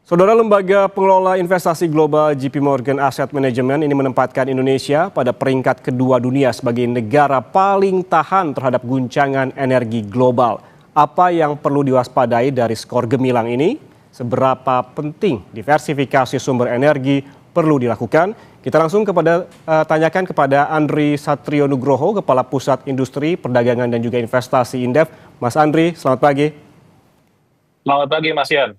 Saudara lembaga pengelola investasi global JP Morgan Asset Management ini menempatkan Indonesia pada peringkat kedua dunia sebagai negara paling tahan terhadap guncangan energi global. Apa yang perlu diwaspadai dari skor gemilang ini? Seberapa penting diversifikasi sumber energi perlu dilakukan? Kita langsung tanyakan kepada Andri Satrio Nugroho, Kepala Pusat Industri, Perdagangan dan juga Investasi Indef. Mas Andri, selamat pagi. Selamat pagi, Mas Yan.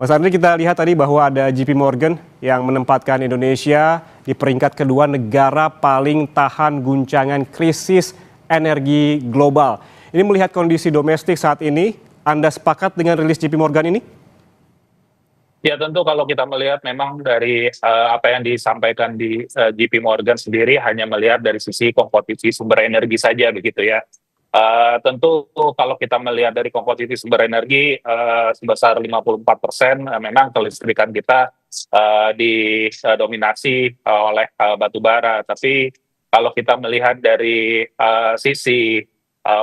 Mas Andri, kita lihat tadi bahwa ada JP Morgan yang menempatkan Indonesia di peringkat kedua negara paling tahan guncangan krisis energi global. Ini melihat kondisi domestik saat ini, Anda sepakat dengan rilis JP Morgan ini? Ya tentu kalau kita melihat memang dari apa yang disampaikan di JP Morgan sendiri hanya melihat dari sisi komposisi sumber energi saja begitu ya. Tentu kalau kita melihat dari komposisi sumber energi sebesar 54%, memang kelistrikan kita didominasi oleh batu bara. Tapi kalau kita melihat dari sisi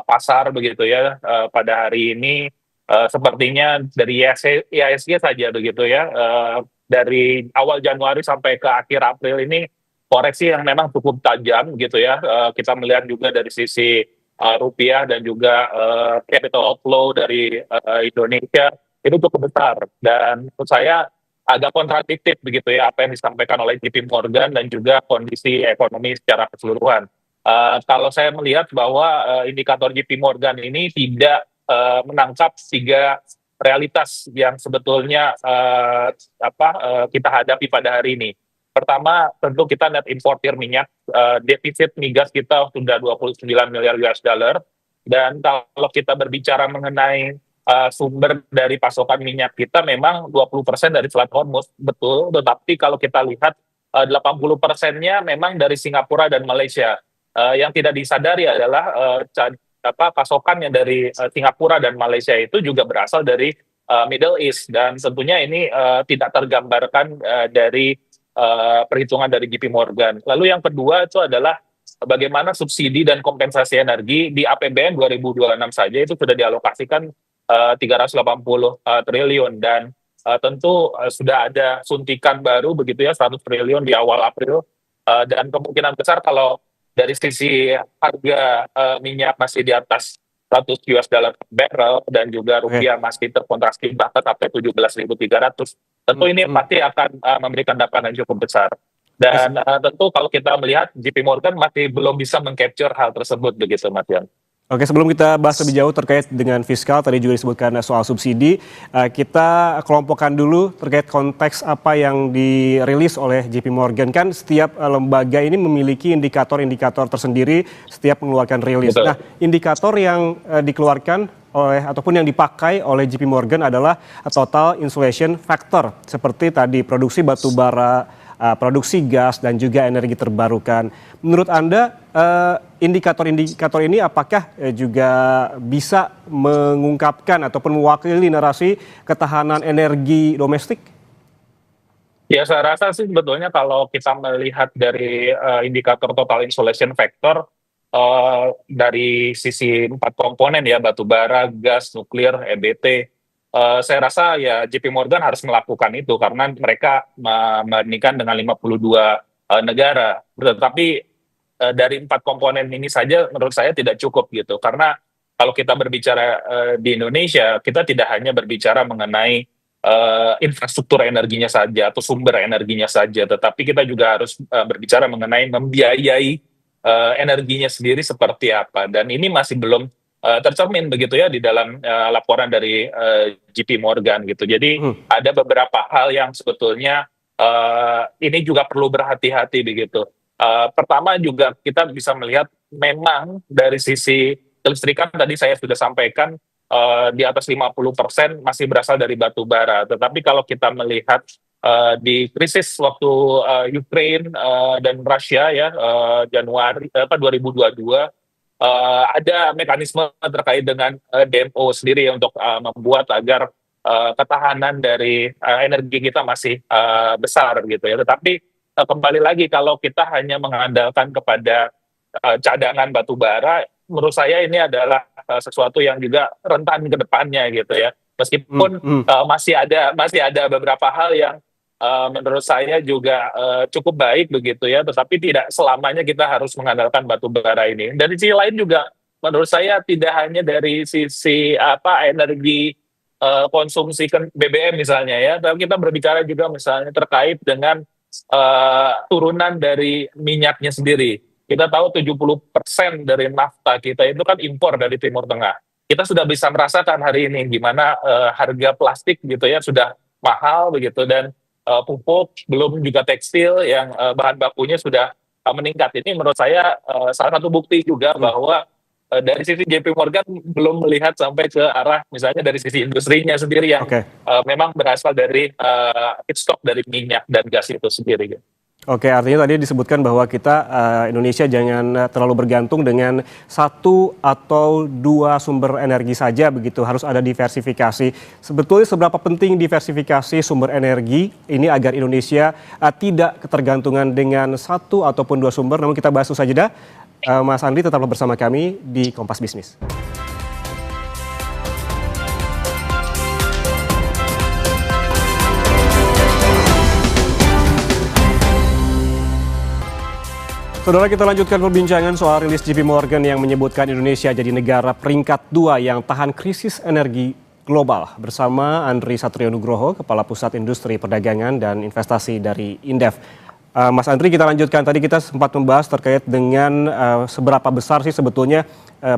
pasar begitu ya, pada hari ini sepertinya dari IHSG saja begitu ya, dari awal Januari sampai ke akhir April ini koreksi yang memang cukup tajam gitu ya. Kita melihat juga dari sisi rupiah dan juga capital outflow dari Indonesia itu cukup besar, dan menurut saya agak kontradiktif begitu ya apa yang disampaikan oleh JP Morgan dan juga kondisi ekonomi secara keseluruhan. Kalau saya melihat bahwa indikator JP Morgan ini tidak menangkap tiga realitas yang sebetulnya kita hadapi pada hari ini. Pertama, tentu kita net importer minyak, defisit migas kita sudah 29 miliar US dollar, dan kalau kita berbicara mengenai sumber dari pasokan minyak kita memang 20% dari Selat Hormuz, betul, tetapi kalau kita lihat 80%-nya memang dari Singapura dan Malaysia. Yang tidak disadari adalah pasokan yang dari Singapura dan Malaysia itu juga berasal dari Middle East, dan tentunya ini tidak tergambarkan dari perhitungan dari JP Morgan. Lalu yang kedua itu adalah bagaimana subsidi dan kompensasi energi di APBN 2026 saja itu sudah dialokasikan 380 triliun, dan tentu sudah ada suntikan baru begitu ya 100 triliun di awal April, dan kemungkinan besar kalau dari sisi harga minyak masih di atas 100 US dollar per barrel dan juga rupiah masih terkontraksi bahkan sampai 17.300. Tentu ini pasti akan memberikan dampak yang cukup besar. Dan tentu kalau kita melihat JP Morgan masih belum bisa meng-capture hal tersebut begitu, Mas Yan. Oke, sebelum kita bahas lebih jauh terkait dengan fiskal, tadi juga disebutkan soal subsidi, kita kelompokkan dulu terkait konteks apa yang dirilis oleh JP Morgan. Kan setiap lembaga ini memiliki indikator-indikator tersendiri setiap mengeluarkan rilis. Betul. Nah, indikator yang dikeluarkan ataupun yang dipakai oleh JP Morgan adalah total insulation factor, seperti tadi produksi batu bara, produksi gas, dan juga energi terbarukan. Menurut Anda, indikator-indikator ini apakah juga bisa mengungkapkan ataupun mewakili narasi ketahanan energi domestik? Ya, saya rasa sih sebetulnya kalau kita melihat dari indikator total insulation factor dari sisi 4 komponen ya, batu bara, gas, nuklir, EBT, saya rasa ya JP Morgan harus melakukan itu karena mereka membandingkan dengan 52 negara. Tetapi dari 4 komponen ini saja menurut saya tidak cukup gitu. Karena kalau kita berbicara di Indonesia, kita tidak hanya berbicara mengenai infrastruktur energinya saja atau sumber energinya saja, tetapi kita juga harus berbicara mengenai membiayai energinya sendiri seperti apa. Dan ini masih belum tercermin begitu ya di dalam laporan dari JP Morgan gitu. Jadi ada beberapa hal yang sebetulnya ini juga perlu berhati-hati begitu. Pertama juga kita bisa melihat memang dari sisi kelistrikan tadi saya sudah sampaikan di atas 50% masih berasal dari batu bara. Tetapi kalau kita melihat di krisis waktu Ukraine dan Rusia ya Januari 2022, ada mekanisme terkait dengan DMO sendiri untuk membuat agar ketahanan dari energi kita masih besar gitu ya. Tetapi kembali lagi kalau kita hanya mengandalkan kepada cadangan batu bara, menurut saya ini adalah sesuatu yang juga rentan ke depannya gitu ya. Meskipun Hmm. masih ada beberapa hal yang menurut saya juga cukup baik begitu ya, tetapi tidak selamanya kita harus mengandalkan batu bara ini. Dari sisi lain juga menurut saya tidak hanya dari sisi energi konsumsi BBM misalnya ya, tapi kita berbicara juga misalnya terkait dengan turunan dari minyaknya sendiri. Kita tahu 70% dari nafta kita itu kan impor dari Timur Tengah. Kita sudah bisa merasakan hari ini gimana harga plastik gitu ya sudah mahal begitu, dan pupuk belum juga tekstil yang bahan bakunya sudah meningkat. Ini menurut saya salah satu bukti juga Hmm. bahwa dari sisi JP Morgan belum melihat sampai ke arah misalnya dari sisi industrinya sendiri yang Oke. memang berasal dari feedstock dari minyak dan gas itu sendiri. Oke, artinya tadi disebutkan bahwa kita Indonesia jangan terlalu bergantung dengan satu atau dua sumber energi saja begitu, harus ada diversifikasi. Sebetulnya seberapa penting diversifikasi sumber energi ini agar Indonesia tidak ketergantungan dengan satu ataupun dua sumber. Namun kita bahas usai jeda. Mas Andri tetaplah bersama kami di Kompas Bisnis. Saudara, kita lanjutkan perbincangan soal rilis JP Morgan yang menyebutkan Indonesia jadi negara peringkat 2 yang tahan krisis energi global. Bersama Andri Satrio Nugroho, Kepala Pusat Industri Perdagangan dan Investasi dari Indef. Mas Andri, kita lanjutkan. Tadi kita sempat membahas terkait dengan seberapa besar sih sebetulnya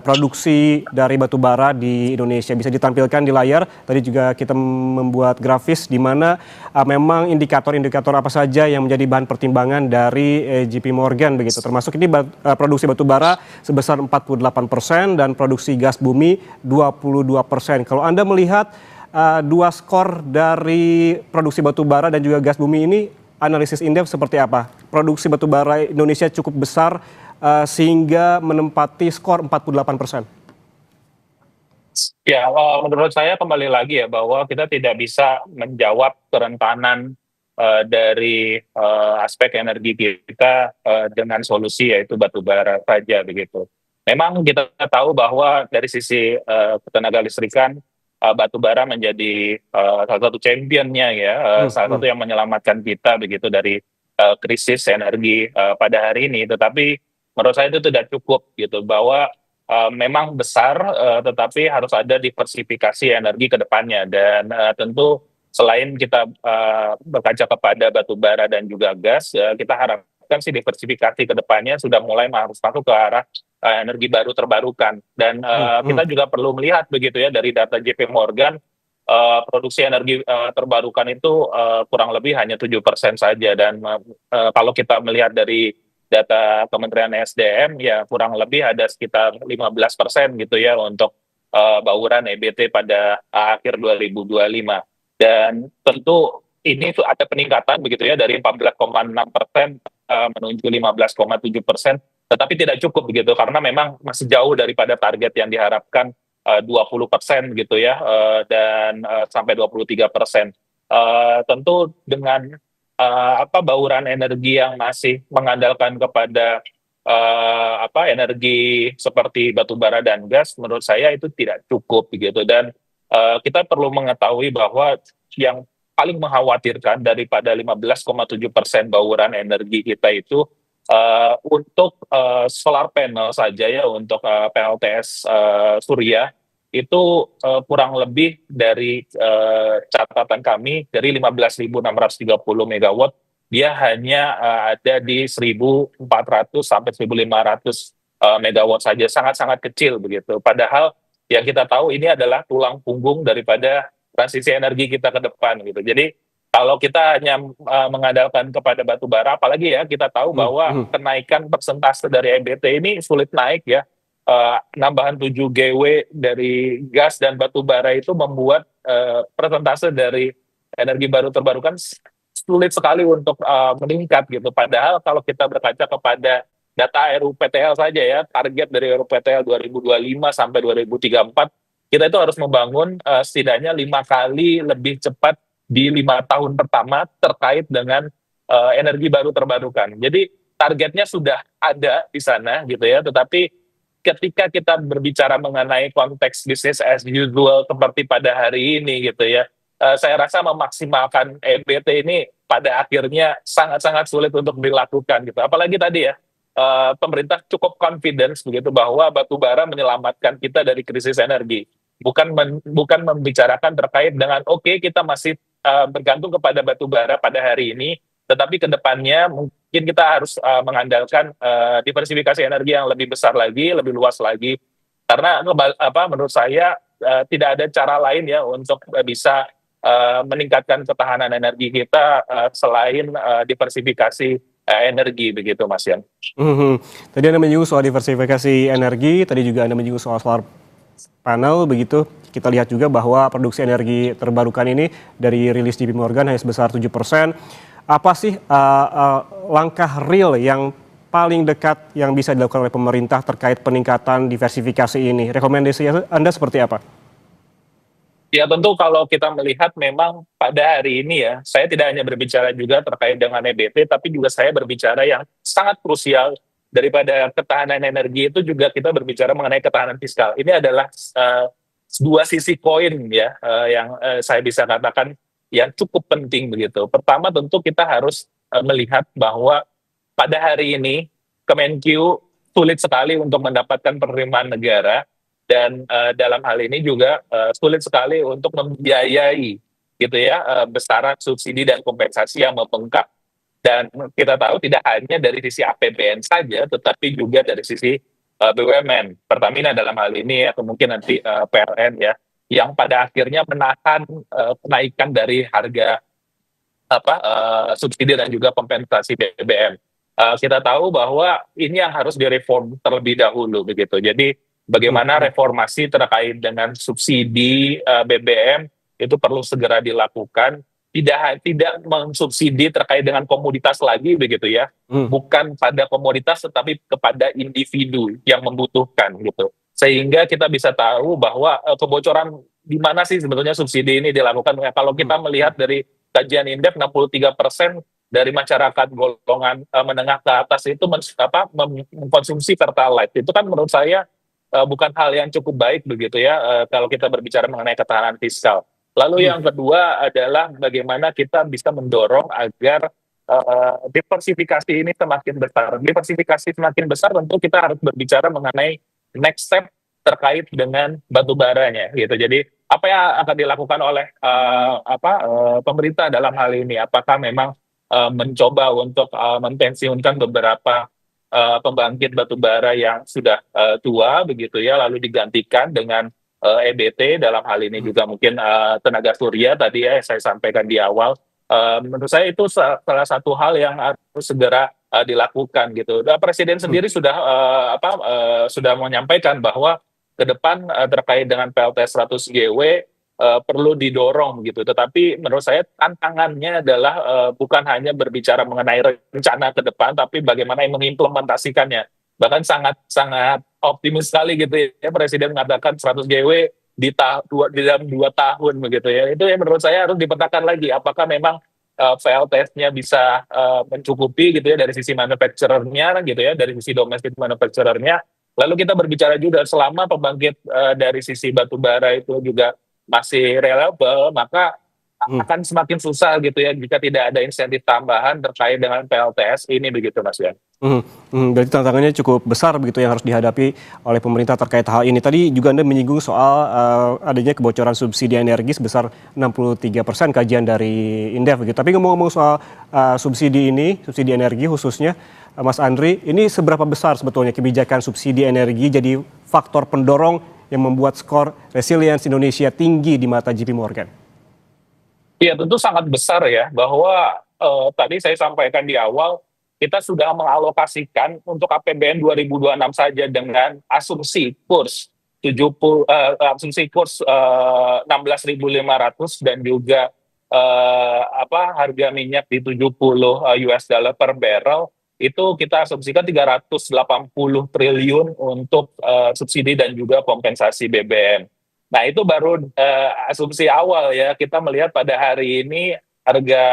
produksi dari batu bara di Indonesia. Bisa ditampilkan di layar. Tadi juga kita membuat grafis di mana memang indikator-indikator apa saja yang menjadi bahan pertimbangan dari JP Morgan begitu. Termasuk ini produksi batu bara sebesar 48% dan produksi gas bumi 22%. Kalau Anda melihat dua skor dari produksi batu bara dan juga gas bumi ini, analisis Indef seperti apa? Produksi batu bara Indonesia cukup besar sehingga menempati skor 48%. Ya, menurut saya kembali lagi ya bahwa kita tidak bisa menjawab kerentanan dari aspek energi kita dengan solusi yaitu batu bara saja begitu. Memang kita tahu bahwa dari sisi ketenaga listrikan batu bara menjadi salah satu championnya ya, salah satu yang menyelamatkan kita begitu dari krisis energi pada hari ini. Tetapi menurut saya itu tidak cukup gitu, bahwa memang besar, tetapi harus ada diversifikasi energi ke depannya. Dan tentu selain kita berkaca kepada batu bara dan juga gas, kita harapkan sih diversifikasi ke depannya sudah mulai harus masuk ke arah energi baru terbarukan. Dan kita juga perlu melihat begitu ya dari data JP Morgan, produksi energi terbarukan itu kurang lebih hanya 7% saja. Dan kalau kita melihat dari data Kementerian SDM ya kurang lebih ada sekitar 15% gitu ya untuk bauran EBT pada akhir 2025. Dan tentu ini tuh ada peningkatan begitu ya dari 14,6% menuju 15,7%, tetapi tidak cukup begitu karena memang masih jauh daripada target yang diharapkan 20% gitu ya, dan sampai 23%. Tentu dengan bauran energi yang masih mengandalkan kepada energi seperti batu bara dan gas, menurut saya itu tidak cukup begitu. Dan kita perlu mengetahui bahwa yang paling mengkhawatirkan daripada 15,7% bauran energi kita itu untuk solar panel saja ya, untuk PLTS Surya itu kurang lebih dari catatan kami dari 15.630 megawatt, dia hanya ada di 1.400 sampai 1.500 megawatt saja, sangat-sangat kecil begitu. Padahal yang kita tahu ini adalah tulang punggung daripada transisi energi kita ke depan gitu. Jadi kalau kita hanya mengandalkan kepada batu bara, apalagi ya kita tahu bahwa kenaikan persentase dari EBT ini sulit naik ya. Nambahan 7 GW dari gas dan batu bara itu membuat persentase dari energi baru terbarukan sulit sekali untuk meningkat gitu. Padahal kalau kita berkaca kepada data RUPTL saja ya, target dari RUPTL 2025 sampai 2034, kita itu harus membangun setidaknya 5 kali lebih cepat di 5 tahun pertama terkait dengan energi baru terbarukan. Jadi targetnya sudah ada di sana gitu ya, tetapi ketika kita berbicara mengenai konteks business as usual seperti pada hari ini gitu ya, saya rasa memaksimalkan EBT ini pada akhirnya sangat-sangat sulit untuk dilakukan gitu. Apalagi tadi ya, pemerintah cukup confidence begitu bahwa batu bara menyelamatkan kita dari krisis energi. Bukan membicarakan terkait dengan oke, kita masih bergantung kepada batu bara pada hari ini, tetapi ke depannya mungkin kita harus mengandalkan diversifikasi energi yang lebih besar lagi, lebih luas lagi. Karena menurut saya tidak ada cara lain ya untuk bisa meningkatkan ketahanan energi kita selain diversifikasi energi begitu, Mas Yan. Mhm. Tadi Anda menyinggung soal diversifikasi energi, tadi juga Anda menyinggung soal solar panel begitu. Kita lihat juga bahwa produksi energi terbarukan ini dari rilis JP Morgan hanya sebesar 7%. Apa sih langkah real yang paling dekat yang bisa dilakukan oleh pemerintah terkait peningkatan diversifikasi ini? Rekomendasi Anda seperti apa? Ya tentu kalau kita melihat memang pada hari ini ya, saya tidak hanya berbicara juga terkait dengan EBT, tapi juga saya berbicara yang sangat krusial daripada ketahanan energi itu juga kita berbicara mengenai ketahanan fiskal. Ini adalah dua sisi koin ya yang saya bisa katakan yang cukup penting begitu. Pertama tentu kita harus melihat bahwa pada hari ini Kemenkyu sulit sekali untuk mendapatkan penerimaan negara dan dalam hal ini juga sulit sekali untuk membiayai gitu ya besaran subsidi dan kompensasi yang membengkak. Dan kita tahu tidak hanya dari sisi APBN saja, tetapi juga dari sisi BUMN. Pertamina dalam hal ini atau mungkin nanti PLN ya, yang pada akhirnya menahan kenaikan dari harga subsidi dan juga kompensasi BBM. Kita tahu bahwa ini yang harus direform terlebih dahulu begitu. Jadi bagaimana reformasi terkait dengan subsidi BBM itu perlu segera dilakukan. Tidak mensubsidi terkait dengan komoditas lagi begitu ya, bukan pada komoditas tetapi kepada individu yang membutuhkan gitu. Sehingga kita bisa tahu bahwa kebocoran di mana sih sebetulnya subsidi ini dilakukan. Kalau kita melihat dari kajian Indef 63% dari masyarakat golongan menengah ke atas itu mengkonsumsi Pertalite. Itu kan menurut saya bukan hal yang cukup baik begitu ya kalau kita berbicara mengenai ketahanan fiskal. Lalu yang kedua adalah bagaimana kita bisa mendorong agar diversifikasi ini semakin besar. Diversifikasi semakin besar tentu kita harus berbicara mengenai next step terkait dengan batu baranya gitu. Jadi apa yang akan dilakukan oleh pemerintah dalam hal ini? Apakah memang mencoba untuk mempensiunkan beberapa pembangkit batu bara yang sudah tua begitu ya, lalu digantikan dengan EBT dalam hal ini juga mungkin tenaga surya tadi ya saya sampaikan di awal. Menurut saya itu salah satu hal yang harus segera dilakukan gitu. Dan Presiden sendiri sudah menyampaikan bahwa ke depan terkait dengan PLTS 100 GW perlu didorong gitu. Tetapi menurut saya tantangannya adalah bukan hanya berbicara mengenai rencana ke depan, tapi bagaimana mengimplementasikannya. Bahkan sangat optimis sekali gitu ya Presiden mengatakan 100 GW di dalam 2 tahun begitu ya. Itu yang menurut saya harus dipetakan lagi apakah memang VLTS-nya bisa mencukupi gitu ya dari sisi manufacturer-nya gitu ya, dari sisi domestic manufacturer-nya. Lalu kita berbicara juga selama pembangkit dari sisi batu bara itu juga masih reliable, maka akan semakin susah gitu ya jika tidak ada insentif tambahan terkait dengan PLTS ini begitu Mas Yan. Berarti tantangannya cukup besar begitu yang harus dihadapi oleh pemerintah terkait hal ini. Tadi juga Anda menyinggung soal adanya kebocoran subsidi energi sebesar 63% kajian dari Indef begitu. Tapi ngomong-ngomong soal subsidi energi khususnya, Mas Andri, ini seberapa besar sebetulnya kebijakan subsidi energi jadi faktor pendorong yang membuat skor resilience Indonesia tinggi di mata JP Morgan? Iya tentu sangat besar ya bahwa tadi saya sampaikan di awal kita sudah mengalokasikan untuk APBN 2026 saja dengan asumsi kurs 16.500 dan juga harga minyak di 70 US dollar per barrel itu kita asumsikan 380 triliun untuk subsidi dan juga kompensasi BBM. Nah itu baru asumsi awal ya, kita melihat pada hari ini harga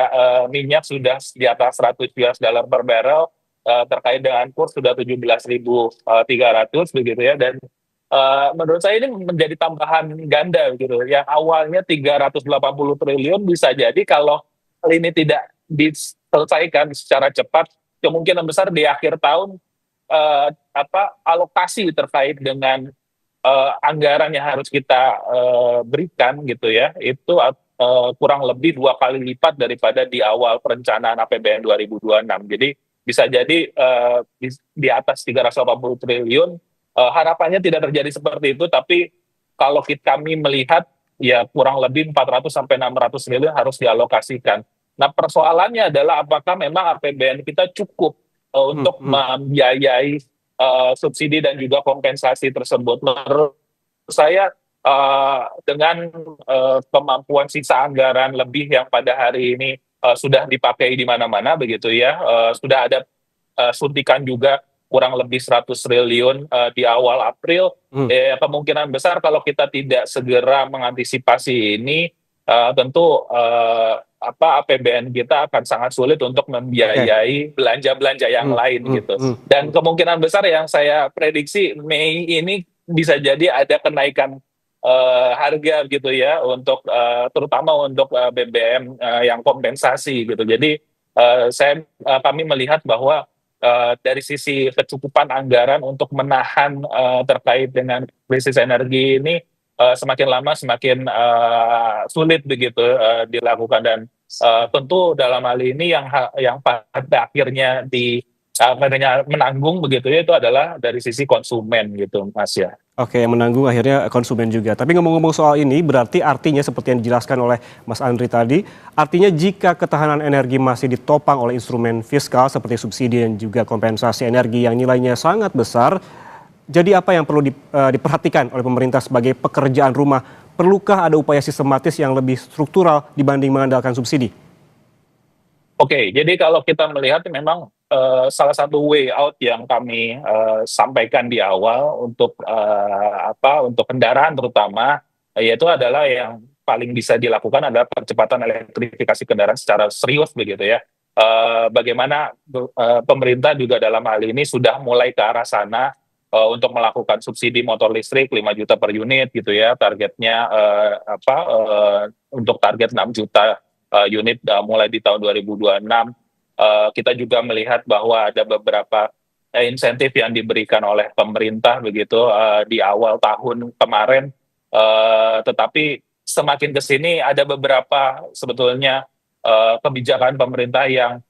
minyak sudah di atas 100 US dollar per barrel, terkait dengan kurs sudah 17.300 begitu ya, dan menurut saya ini menjadi tambahan ganda gitu. Yang awalnya 380 triliun bisa jadi kalau hal ini tidak diselesaikan secara cepat, kemungkinan besar di akhir tahun alokasi terkait dengan anggaran yang harus kita berikan gitu ya, itu kurang lebih 2 kali lipat daripada di awal perencanaan APBN 2026. Jadi bisa jadi di atas 380 triliun. Harapannya tidak terjadi seperti itu, tapi kalau kami melihat ya kurang lebih 400 sampai 600 triliun harus dialokasikan. Nah, persoalannya adalah apakah memang APBN kita cukup untuk membiayai subsidi dan juga kompensasi tersebut. Menurut saya dengan kemampuan sisa anggaran lebih yang pada hari ini sudah dipakai di mana-mana begitu ya, sudah ada suntikan juga kurang lebih 100 triliun di awal April. Kemungkinan besar kalau kita tidak segera mengantisipasi ini, tentu APBN kita akan sangat sulit untuk membiayai belanja-belanja yang lain gitu. Dan kemungkinan besar yang saya prediksi Mei ini bisa jadi ada kenaikan harga gitu ya, untuk terutama untuk BBM yang kompensasi gitu. Jadi kami melihat bahwa dari sisi kecukupan anggaran untuk menahan terkait dengan krisis energi ini semakin lama semakin sulit begitu dilakukan, dan tentu dalam hal ini yang pada akhirnya menanggung begitu ya, itu adalah dari sisi konsumen gitu, Mas ya. Oke, yang menanggung akhirnya konsumen juga. Tapi ngomong-ngomong soal ini, berarti artinya seperti yang dijelaskan oleh Mas Andri tadi, artinya jika ketahanan energi masih ditopang oleh instrumen fiskal seperti subsidi dan juga kompensasi energi yang nilainya sangat besar, jadi apa yang perlu diperhatikan oleh pemerintah sebagai pekerjaan rumah? Perlukah ada upaya sistematis yang lebih struktural dibanding mengandalkan subsidi? Oke, jadi kalau kita melihat memang salah satu way out yang kami sampaikan di awal untuk untuk kendaraan terutama, yaitu adalah yang paling bisa dilakukan adalah percepatan elektrifikasi kendaraan secara serius begitu ya. Bagaimana pemerintah juga dalam hal ini sudah mulai ke arah sana untuk melakukan subsidi motor listrik 5 juta per unit gitu ya, targetnya untuk target 6 juta unit mulai di tahun 2026. Kita juga melihat bahwa ada beberapa insentif yang diberikan oleh pemerintah begitu di awal tahun kemarin, tetapi semakin ke sini ada beberapa sebetulnya kebijakan pemerintah yang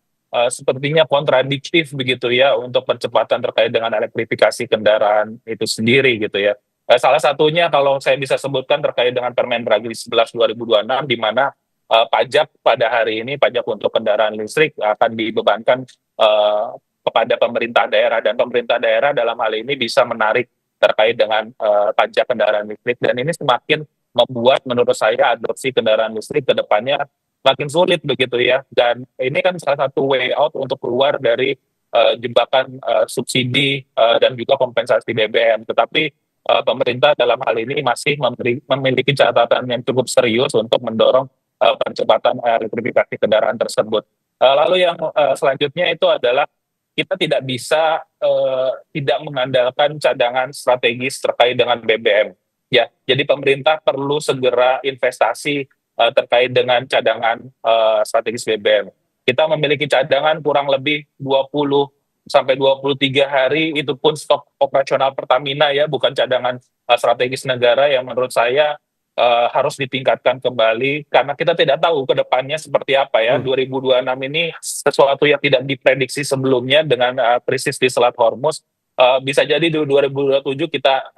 sepertinya kontradiktif begitu ya untuk percepatan terkait dengan elektrifikasi kendaraan itu sendiri gitu ya. Salah satunya kalau saya bisa sebutkan terkait dengan Permendagri 11 2026, di mana pajak pada hari ini, pajak untuk kendaraan listrik akan dibebankan kepada pemerintah daerah, dan pemerintah daerah dalam hal ini bisa menarik terkait dengan pajak kendaraan listrik, dan ini semakin membuat menurut saya adopsi kendaraan listrik ke depannya makin sulit begitu ya, dan ini kan salah satu way out untuk keluar dari jebakan subsidi dan juga kompensasi BBM, tetapi pemerintah dalam hal ini masih memiliki catatan yang cukup serius untuk mendorong percepatan elektrifikasi kendaraan tersebut. Lalu yang selanjutnya itu adalah kita tidak bisa tidak mengandalkan cadangan strategis terkait dengan BBM. Ya, jadi pemerintah perlu segera investasi terkait dengan cadangan strategis BBM. Kita memiliki cadangan kurang lebih 20 sampai 23 hari, itu pun stok operasional Pertamina ya, bukan cadangan strategis negara, yang menurut saya harus ditingkatkan kembali karena kita tidak tahu ke depannya seperti apa ya. 2026 ini sesuatu yang tidak diprediksi sebelumnya dengan krisis di Selat Hormuz. Bisa jadi di 2027 kita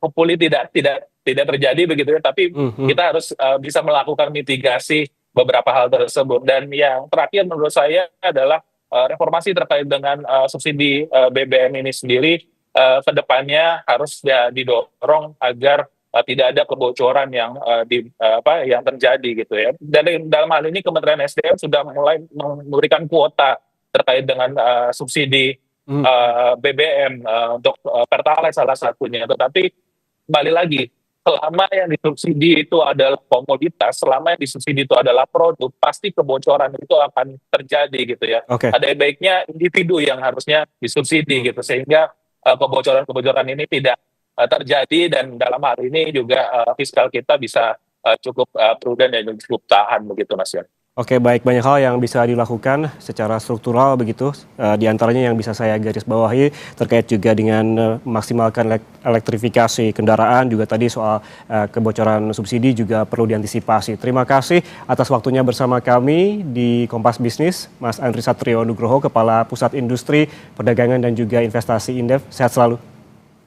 hopefully tidak terjadi begitu ya, tapi kita harus bisa melakukan mitigasi beberapa hal tersebut. Dan yang terakhir menurut saya adalah reformasi terkait dengan subsidi BBM ini sendiri ke depannya harus didorong agar tidak ada kebocoran yang yang terjadi gitu ya. Dan dalam hal ini Kementerian SDM sudah mulai memberikan kuota terkait dengan subsidi BBM untuk Pertalite salah satunya. Tetapi kembali lagi, selama yang disubsidi itu adalah komoditas, selama yang disubsidi itu adalah produk, pasti kebocoran itu akan terjadi gitu ya. Oke. Ada baiknya individu yang harusnya disubsidi gitu, sehingga kebocoran-kebocoran ini tidak terjadi, dan dalam hal ini juga fiskal kita bisa cukup prudent dan cukup tahan begitu Mas ya. Oke, baik, banyak hal yang bisa dilakukan secara struktural begitu. Di antaranya yang bisa saya garis bawahi terkait juga dengan memaksimalkan elektrifikasi kendaraan, juga tadi soal kebocoran subsidi juga perlu diantisipasi. Terima kasih atas waktunya bersama kami di Kompas Bisnis, Mas Andri Satrio Nugroho, Kepala Pusat Industri, Perdagangan dan juga Investasi Indef. Sehat selalu.